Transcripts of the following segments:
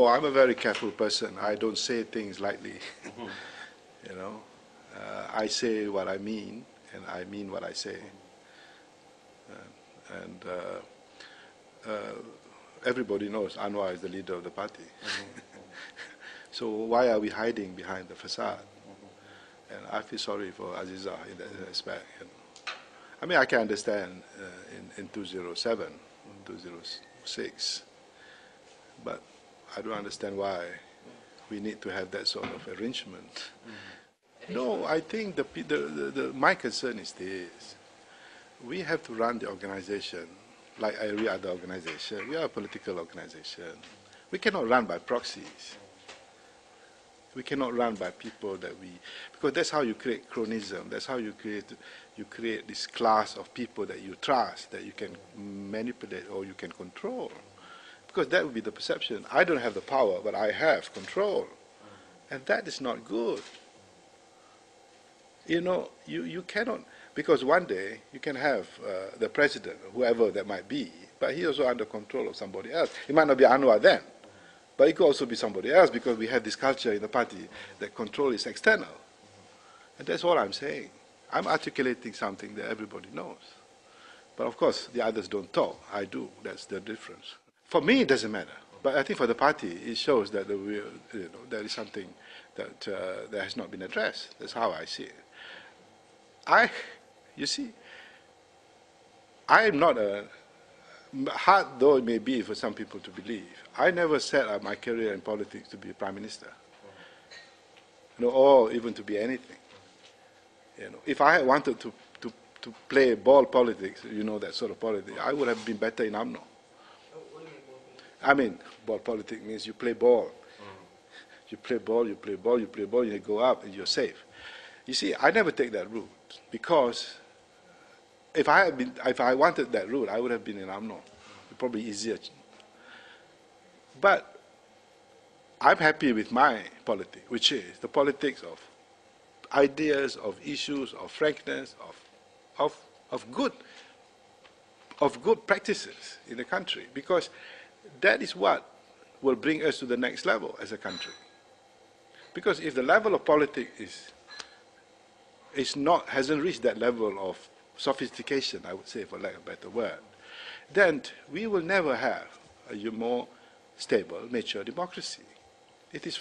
Oh, I'm a very careful person. I don't say things lightly. You know, I say what I mean, and I mean what I say. And everybody knows Anwar is the leader of the party. So why are we hiding behind the facade? And I feel sorry for Aziza in that respect. You know. I mean, I can understand in 2007, 2006, but I don't understand why we need to have that sort of arrangement. No, I think my concern is this. We have to run the organization like every other organization. We are a political organization. We cannot run by proxies. We cannot run by people because that's how you create cronism. That's how you create this class of people that you trust, that you can manipulate or you can control. Because that would be the perception. I don't have the power, but I have control. And that is not good. You know, you cannot, because one day you can have the president, whoever that might be, but he's also under control of somebody else. It might not be Anwar then, but it could also be somebody else, because we have this culture in the party that control is external. And that's all I'm saying. I'm articulating something that everybody knows. But of course, the others don't talk. I do. That's the difference. For me, it doesn't matter. But I think for the party, it shows that there is something that has not been addressed. That's how I see it. You see, I am not hard though it may be for some people to believe, I never set up my career in politics to be a prime minister, or even to be anything. If I had wanted to play ball politics, that sort of politics, I would have been better in UMNO. I mean, ball politics means you play ball. You play ball, you play ball, you play ball, you go up and you're safe. You see, I never take that route, because if I wanted that route, I would have been in UMNO. Probably easier. But I'm happy with my politics, which is the politics of ideas, of issues, of frankness, of good practices in the country, because that is what will bring us to the next level as a country. Because if the level of politics hasn't reached that level of sophistication, I would say, for lack of a better word, then we will never have a more stable, mature democracy. It is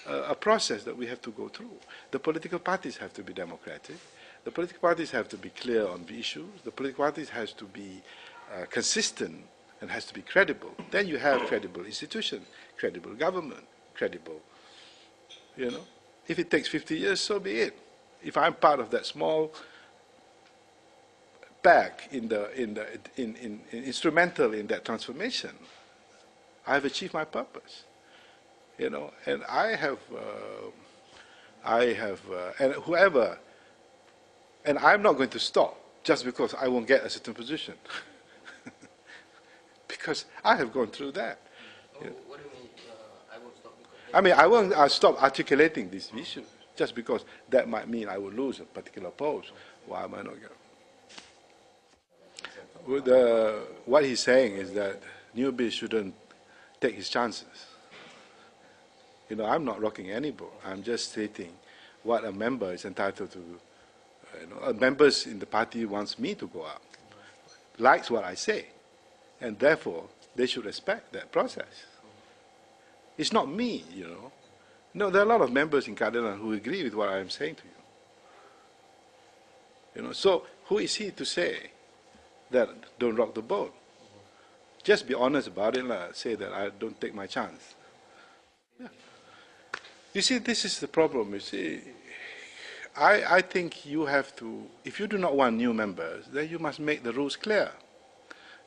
a process that we have to go through. The political parties have to be democratic. The political parties have to be clear on the issues. The political parties has to be consistent and has to be credible. Then you have credible institutions, credible government, credible. If it takes 50 years, so be it. If I'm part of that small back instrumental in that transformation, I have achieved my purpose. And I have and whoever, and I'm not going to stop just because I won't get a certain position, because I have gone through that. What do you mean? I won't stop? I mean, I won't stop articulating this issue just because that might mean I will lose a particular post. Why am I not going? What he's saying is that newbies shouldn't take his chances. I'm not rocking any boat. I'm just stating what a member is entitled to. Members in the party wants me to go up, likes what I say, and therefore they should respect that process. It's not me, No, there are a lot of members in Kadalan who agree with what I am saying to you. So who is he to say that don't rock the boat? Just be honest about it. Say that I don't take my chance. Yeah. You see, this is the problem. You see, I think you have to, if you do not want new members, then you must make the rules clear.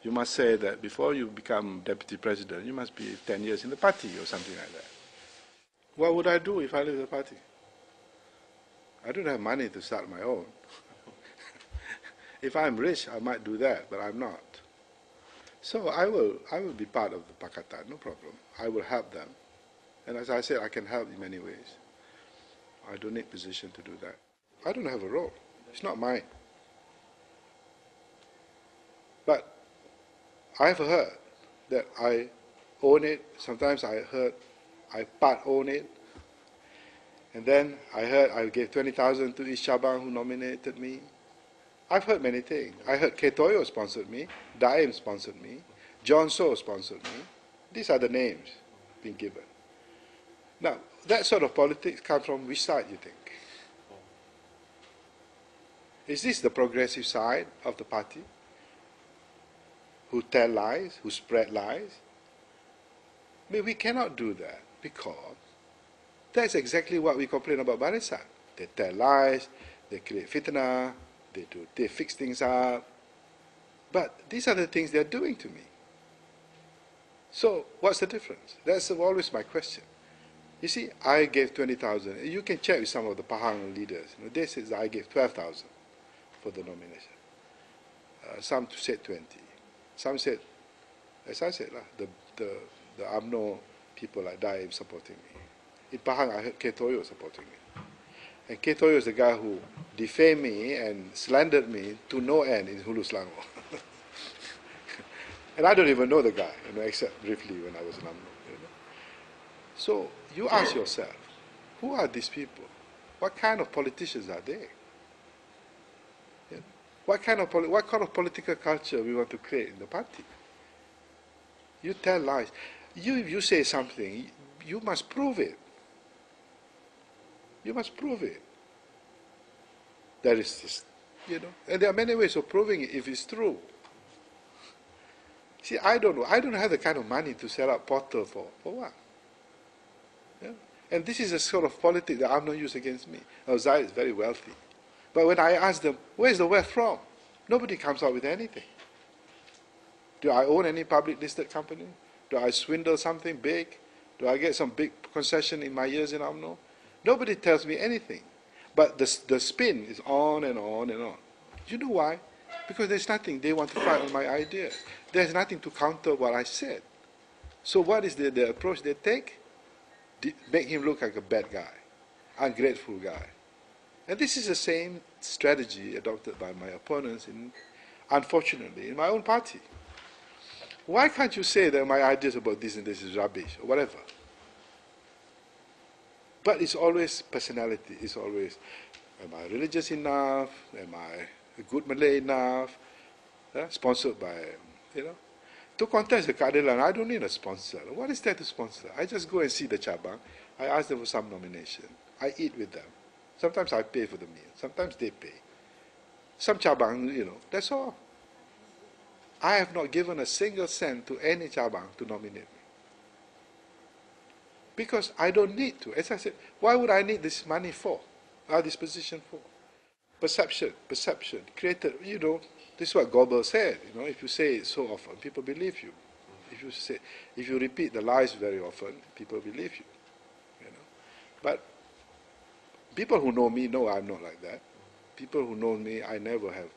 You must say that before you become deputy president, you must be 10 years in the party or something like that. What would I do if I leave the party? I don't have money to start my own. If I'm rich, I might do that, but I'm not. So I will be part of the Pakatan, no problem. I will help them. And as I said, I can help in many ways. I don't need position to do that. I don't have a role. It's not mine. But I've heard that own it. Sometimes I heard I part own it. And then I heard I gave 20,000 to each Chabang who nominated me. I've heard many things. I heard Ketoyo sponsored me, Daim sponsored me, John So sponsored me. These are the names being given. Now, that sort of politics comes from which side, you think? Is this the progressive side of the party? Who tell lies, who spread lies? I mean, we cannot do that because that's exactly what we complain about Barisan. They tell lies, they create fitna, they fix things up. But these are the things they're doing to me. So what's the difference? That's always my question. You see, I gave 20,000. You can check with some of the Pahang leaders. You know, they said I gave 12,000 for the nomination. Some said 20. Some said, as I said, the UMNO people like Daim supporting me. In Pahang, I heard Ketoyo supporting me. And Ketoyo is the guy who defamed me and slandered me to no end in Hulu Selangor. And I don't even know the guy, you know, except briefly when I was in UMNO. You know. So you ask yourself, who are these people? What kind of politicians are they? You know, what kind of political culture we want to create in the party? You tell lies. You say something, you must prove it. You must prove it. There is this, you know, and there are many ways of proving it if it's true. See, I don't know. I don't have the kind of money to set up portal for what? Yeah? And this is a sort of politics that UMNO use against me. Now, Zaid is very wealthy. But when I ask them, where's the wealth from? Nobody comes out with anything. Do I own any public listed company? Do I swindle something big? Do I get some big concession in my years in UMNO? Nobody tells me anything. But the spin is on and on and on. You know why? Because there's nothing. They want to fight on my ideas. There's nothing to counter what I said. So what is the approach they take? Make him look like a bad guy, ungrateful guy. And this is the same strategy adopted by my opponents, unfortunately, in my own party. Why can't you say that my ideas about this and this is rubbish, or whatever? But it's always personality. It's always, am I religious enough? Am I a good Malay enough? Sponsored by, you know. To contest the keadilan, I don't need a sponsor. What is there to sponsor? I just go and see the Chabang. I ask them for some nomination. I eat with them. Sometimes I pay for the meal. Sometimes they pay. Some Chabang, you know, that's all. I have not given a single cent to any Chabang to nominate me. Because I don't need to. As I said, why would I need this money for? This position for? Perception, created, you know, this is what Goebbels said, you know, if you say it so often, people believe you. If you repeat the lies very often, people believe you, you know. But people who know me know I'm not like that. People who know me, I never have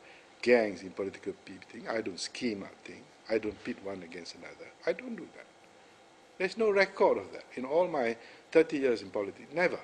gangs in political things. I don't scheme up things. I don't pit one against another. I don't do that. There's no record of that. In all my 30 years in politics, never.